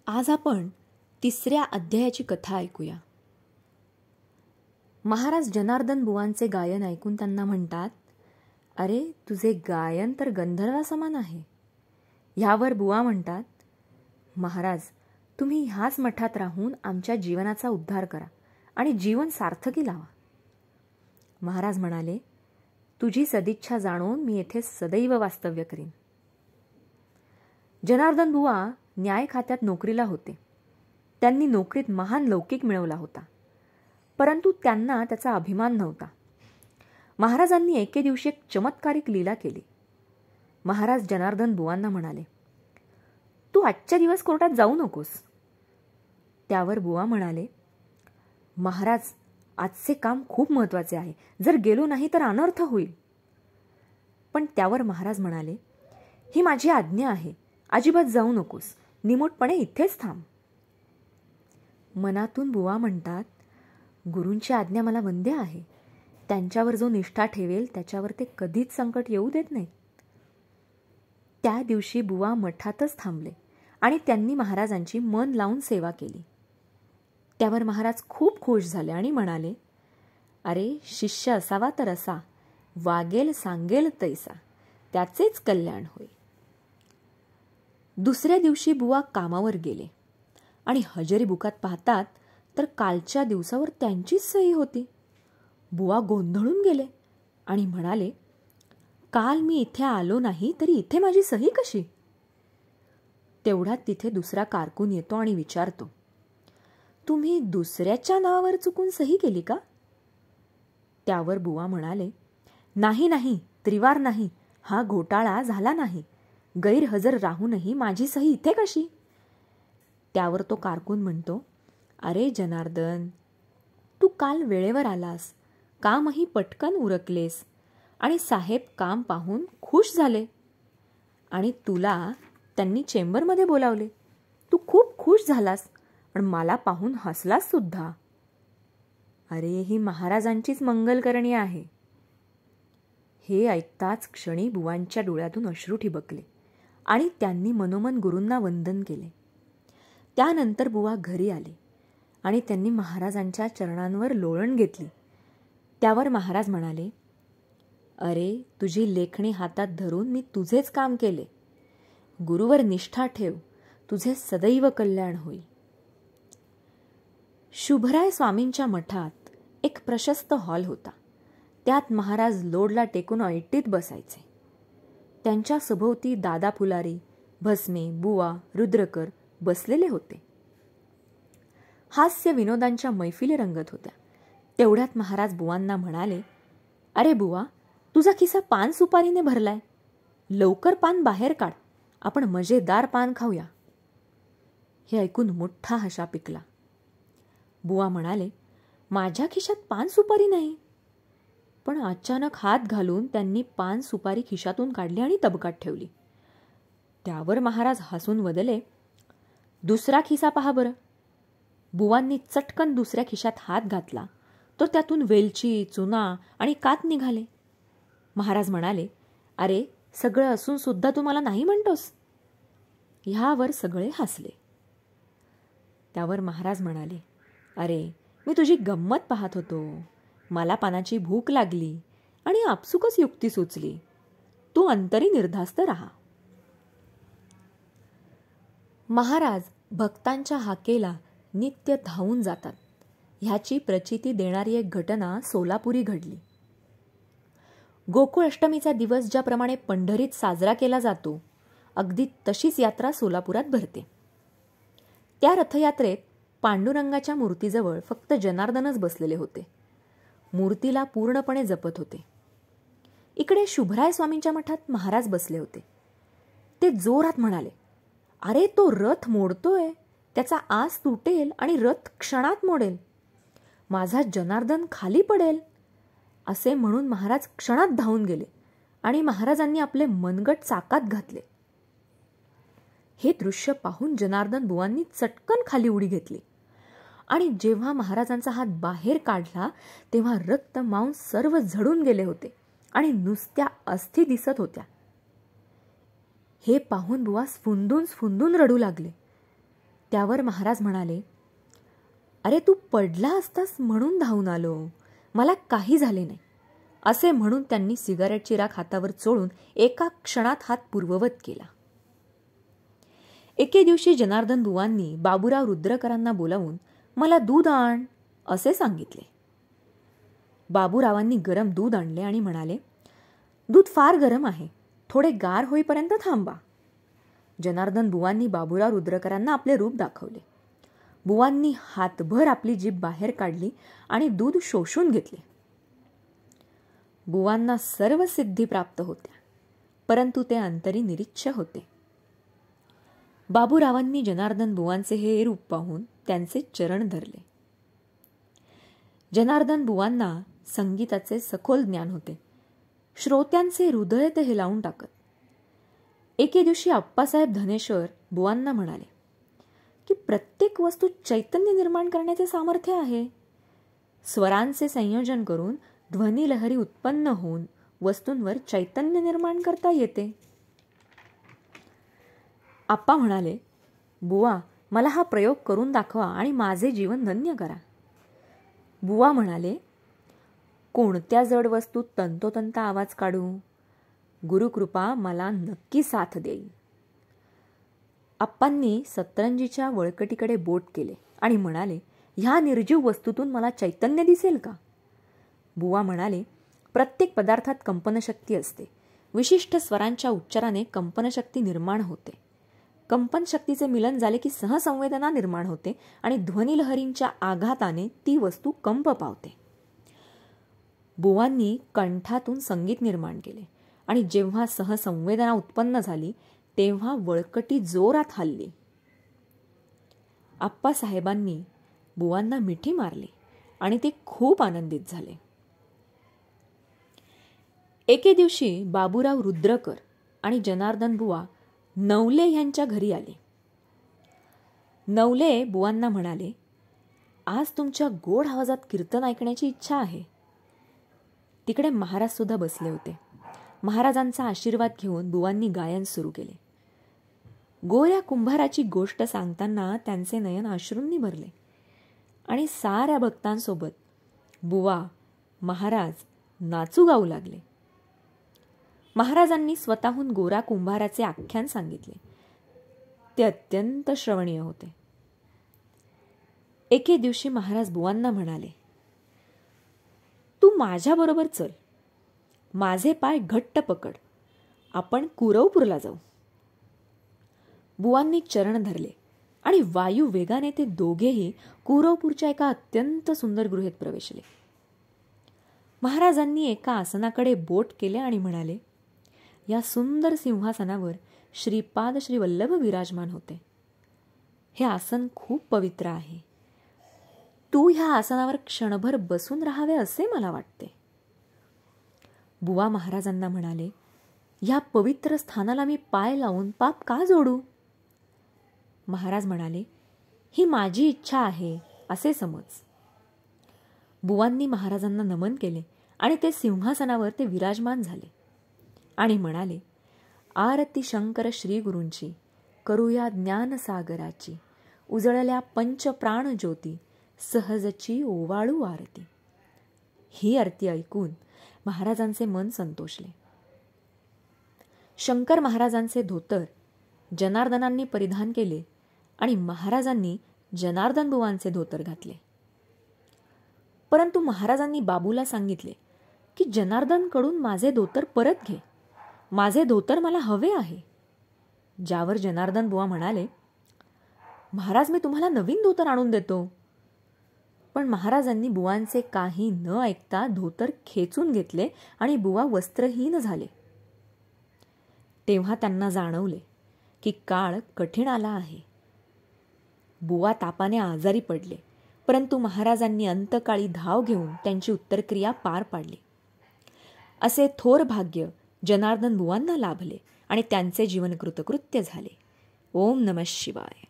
आज आपण 3ऱ्या अध्यायाची कथा ऐकूया. महाराज जनार्दन बुवांचे गायन ऐकून त्यांना म्हणतात, अरे तुझे गायन तर गंधर्वासमान आहे. ह्यावर बुवा म्हणतात, महाराज तुम्ही ह्याच मठात राहून आमच्या जीवनाचा उद्धार करा आणि जीवन सार्थकी लावा. महाराज म्हणाले, तुझी सदिच्छा जाणून मी येथे सदैव वास्तव्य करीन. जनार्दन बुवा न्याय खात्यात नोकरीला होते. त्यांनी नोकरीत महान लौकिक मिळवला होता, परंतु त्यांना त्याचा अभिमान नव्हता. महाराजांनी एके दिवशी एक चमत्कारिक लीला केली. महाराज जनार्दन बुवांना म्हणाले, तू आजच्या दिवस कोर्टात जाऊ नकोस. त्यावर बुवा म्हणाले, महाराज आजचे काम खूप महत्वाचे आहे, जर गेलो नाही तर अनर्थ होईल. पण त्यावर महाराज म्हणाले, ही माझी आज्ञा आहे, अजिबात जाऊ नकोस, निमूटपणे इथेच थांब. मनातून बुवा म्हणतात, गुरूंची आज्ञा मला वंद्य आहे. त्यांच्यावर जो निष्ठा ठेवेल त्याच्यावर ते कधीच संकट येऊ देत नाहीत. त्या दिवशी बुवा मठातच थांबले आणि त्यांनी महाराजांची मन लावून सेवा केली. त्यावर महाराज खूप खुश झाले आणि म्हणाले, अरे शिष्य असावा तर असा, वागेल सांगेल तैसा, त्याचेच कल्याण होईल. दुसऱ्या दिवशी बुवा कामावर गेले आणि हजेरी बुकात पाहतात तर कालच्या दिवसावर त्यांचीच सही होती. बुवा गोंधळून गेले आणि म्हणाले, काल मी इथे आलो नाही तरी इथे माझी सही कशी? तेवढ्यात तिथे दुसरा कारकून येतो आणि विचारतो, तुम्ही दुसऱ्याच्या नावावर चुकून सही केली का? त्यावर बुवा म्हणाले, नाही नाही, त्रिवार नाही, हा घोटाळा झाला नाही. गैरहजर राहूनही माझी सही इथे कशी? त्यावर तो कारकून म्हणतो, अरे जनार्दन, तू काल वेळेवर आलास, कामही पटकन उरकलेस आणि साहेब काम पाहून खुश झाले आणि तुला त्यांनी चेंबरमध्ये बोलावले. तू खूप खुश झालास आणि मला पाहून हसलास सुद्धा. अरे ही महाराजांचीच मंगलकरणी आहे. हे ऐकताच क्षणी बुवांच्या डोळ्यातून अश्रू ठिबकले आणि त्यांनी मनोमन गुरूंना वंदन केले. त्यानंतर बुवा घरी आले आणि त्यांनी महाराजांच्या चरणांवर लोळण घेतली. त्यावर महाराज म्हणाले, अरे तुझी लेखणी हातात धरून मी तुझेच काम केले. गुरुवर निष्ठा ठेव, तुझे सदैव कल्याण होईल. शुभराय स्वामींच्या मठात एक प्रशस्त हॉल होता. त्यात महाराज लोडला टेकून ऐटीत बसायचे. त्यांच्या सभोवती दादा फुलारी, भस्मे, बुवा, रुद्रकर बसलेले होते. हास्य विनोदांच्या मैफिली रंगत होत्या. तेवढ्यात महाराज बुवांना म्हणाले, अरे बुवा, तुझा खिसा पान सुपारीने भरलाय. लवकर पान बाहेर काढ, आपण मजेदार पान खाऊया. हे ऐकून मोठा हशा पिकला. बुवा म्हणाले, माझ्या खिशात पान सुपारी नाही. पण अचानक हात घालून त्यांनी पान सुपारी खिशातून काढली आणि तबकात ठेवली. त्यावर महाराज हसून वदले, दुसरा खिसा पहा बरं. बुवांनी चटकन दुसऱ्या खिशात हात घातला तर त्यातून वेलची, चुना आणि कात निघाले. महाराज म्हणाले, अरे सगळं असून सुद्धा तू मला नाही म्हणतोस? ह्यावर सगळे हसले. त्यावर महाराज म्हणाले, अरे मी तुझी गंमत पाहत होतो. मला पानाची भूक लागली आणि आपसुकच युक्ती सुचली. तू अंतरी निर्धास्त राहा. महाराज भक्तांच्या हाकेला नित्य धावून जातात. ह्याची प्रचिती देणारी एक घटना सोलापुरी घडली. गोकुळ अष्टमीचा दिवस ज्याप्रमाणे पंढरीत साजरा केला जातो, अगदी तशीच यात्रा सोलापुरात भरते. त्या रथयात्रेत पांडुरंगाच्या मूर्तीजवळ फक्त जनार्दनच बसलेले होते. मूर्तीला पूर्णपणे जपत होते. इकडे शुभराय स्वामींच्या मठात महाराज बसले होते. ते जोरात म्हणाले, अरे तो रथ मोडतोय, त्याचा आस तुटेल आणि रथ क्षणात मोडेल. माझा जनार्दन खाली पडेल. असे म्हणून महाराज क्षणात धावून गेले आणि महाराजांनी आपले मनगट चाकात घातले. हे दृश्य पाहून जनार्दन बुवांनी चटकन खाली उडी घेतली आणि जेव्हा महाराजांचा हात बाहेर काढला तेव्हा रक्त मांस सर्व झडून गेले होते आणि नुसत्या अस्थी दिसत होत्या. हे पाहून बुवा स्फुंदून स्फुंदून रडू लागले. त्यावर महाराज म्हणाले, अरे तू पडला असतास म्हणून धावून आलो, मला काही झाले नाही. असे म्हणून त्यांनी सिगारेटची राख हातावर चोळून एका क्षणात हात पूर्ववत केला. एके दिवशी जनार्दन बुवांनी बाबूराव रुद्रकरांना बोलावून मला दूध आण असे सांगितले. बाबूरावांनी गरम दूध आणले आणि म्हणाले, दूध फार गरम आहे, थोडे गार होईपर्यंत थांबा. जनार्दन बुवांनी बाबूराव रुद्रकरांना आपले रूप दाखवले. बुवांनी हातभर आपली जीभ बाहेर काढली आणि दूध शोषून घेतले. बुवांना सर्व सिद्धी प्राप्त होत्या, परंतु ते अंतरी निरीच्छ होते. बाबूरावांनी जनार्दन बुवांचे हे रूप पाहून त्यांचे चरण धरले. जनार्दन बुवांना संगीताचे सखोल ज्ञान होते. श्रोत्यांचे हृदय ते हेलावून टाकत. एके दिवशी आप्पासाहेब धनेश्वर बुवांना म्हणाले की प्रत्येक वस्तू चैतन्य निर्माण करण्याचे सामर्थ्य आहे. स्वरांचे संयोजन करून ध्वनी लहरी उत्पन्न होऊन वस्तूंवर चैतन्य निर्माण करता येते. आप्पा म्हणाले, बुवा मला हा प्रयोग करून दाखवा आणि माझे जीवन धन्य करा. बुवा म्हणाले, कोणत्या जड वस्तूत तंतोतंत आवाज काढू? गुरुकृपा मला नक्की साथ देईल. आप्पांनी सतरंजीच्या वळकटीकडे बोट केले आणि म्हणाले, ह्या निर्जीव वस्तूतून मला चैतन्य दिसेल का? बुवा म्हणाले, प्रत्येक पदार्थात कंपनशक्ती असते. विशिष्ट स्वरांच्या उच्चाराने कंपनशक्ती निर्माण होते. कंपनशक्तीचे मिलन झाले की सहसंवेदना निर्माण होते आणि ध्वनिलहरींच्या आघाताने ती वस्तू कंप पावते. बुवांनी कंठातून संगीत निर्माण केले आणि जेव्हा सहसंवेदना उत्पन्न झाली तेव्हा वळकटी जोरात हलली. आप्पासाहेबांनी बुवांना मिठी मारली आणि ते खूप आनंदित झाले. एके दिवशी बाबूराव रुद्रकर आणि जनार्दन बुवा नवले यांच्या घरी आले. नवले बुवांना म्हणाले, आज तुमच्या गोड आवाजात कीर्तन ऐकण्याची इच्छा आहे. तिकडे महाराज सुद्धा बसले होते. महाराजांचा आशीर्वाद घेऊन बुवांनी गायन सुरू केले. गोऱ्या कुंभाराची गोष्ट सांगताना त्यांचे नयन अश्रूंनी भरले आणि साऱ्या भक्तांसोबत बुवा महाराज नाचू गाऊ लागले. महाराजांनी स्वतःहून गोरा कुंभाराचे आख्यान सांगितले. ते अत्यंत श्रवणीय होते. एके दिवशी महाराज बुवांना म्हणाले, तू माझ्याबरोबर चल, माझे पाय घट्ट पकड, आपण कुरवपूरला जाऊ. बुवांनी चरण धरले आणि वायू वेगाने ते दोघेही कुरवपूरच्या एका अत्यंत सुंदर गृहेत प्रवेशले. महाराजांनी एका आसनाकडे बोट केले आणि म्हणाले, या सुंदर सिंहासनावर श्रीपाद श्री वल्लभ विराजमान होते. हे आसन खूप पवित्र आहे. तू ह्या आसनावर क्षणभर बसून राहावे असे मला वाटते. बुवा महाराजांना म्हणाले, ह्या पवित्र स्थानाला मी पाय लावून पाप का जोडू? महाराज म्हणाले, ही माझी इच्छा आहे असे समज. बुवांनी महाराजांना नमन केले आणि ते सिंहासनावर ते विराजमान झाले आणि म्हणाले, आरती शंकर श्री गुरूंची, करूया ज्ञानसागराची, उजळल्या पंच प्राण ज्योती, सहजची ओवाळू आरती. ही आरती ऐकून महाराजांचे मन संतोषले. शंकर महाराजांचे धोतर जनार्दनांनी परिधान केले आणि महाराजांनी जनार्दन बुवांचे धोतर घातले. परंतु महाराजांनी बाबूला सांगितले की जनार्दनकडून माझे धोतर परत घे, माझे धोतर मला हवे आहे. ज्यावर जनार्दन बुवा म्हणाले, महाराज मी तुम्हाला नवीन धोतर आणून देतो. पण महाराजांनी बुवांचे काही न ऐकता धोतर खेचून घेतले आणि बुवा वस्त्रहीन झाले. तेव्हा त्यांना जाणवले की काळ कठीण आला आहे. बुवा तापाने आजारी पडले, परंतु महाराजांनी अंतकाळी धाव घेऊन त्यांची उत्तरक्रिया पार पाडली. असे थोर भाग्य जनार्दन बुवांना लाभले आणि त्यांचे जीवन कृतकृत्य झाले. ओम नमः शिवाय.